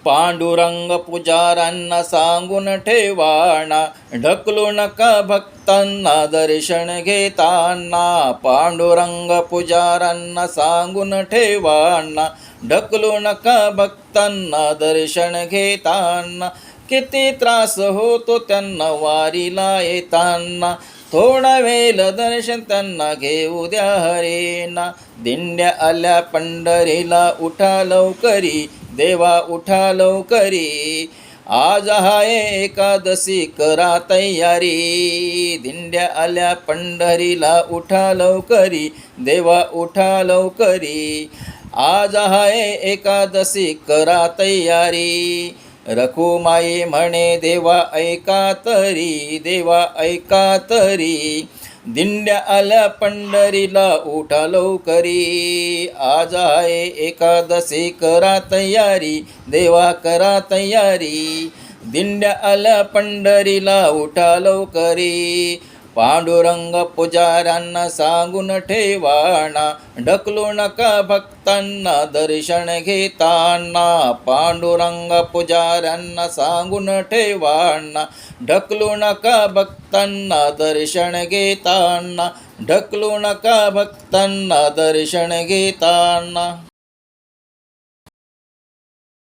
पांडुरंग पुजाऱ्यांना सांगून ठेवाना, ढकलू नका भक्तांना दर्शन घेताना. पांडुरंग पुजाऱ्यांना सांगून ठेवाना, ढकलू नका भक्तांना दर्शन घेताना. किती त्रास होतो त्यांना वारीला येताना, थोडा वेळ दर्शन त्यांना घेऊ द्या हरेना. दिंड्या आल्या पंढरीला, उठा लवकरी देवा उठा लवकरी. आज हाय एकादशी करा तयारी. दिंड्या आल्या पंढरीला, उठा लवकरी देवा उठा लवकरी. आज हाय एकादशी करा तयारी. रखुमाई म्हणे देवा ऐका तरी, देवा ऐका तरी. दिंड्या आल्या पंढरीला, उठा लवकरी. आज आहे एकादशी करा तयारी, देवा करा तयारी. दिंड्या आल्या पंढरीला, उठा लवकरी. पांडुरंग पुजाऱ्यांना सांगून ठेवाना, ढकलू नका भक्तांना दर्शन घेताना. पांडुरंग पुजाऱ्यांना सांगून ठेवाना, ढकलू नका भक्तांना दर्शन घेताना. ढकलू नका भक्तांना दर्शन घेताना.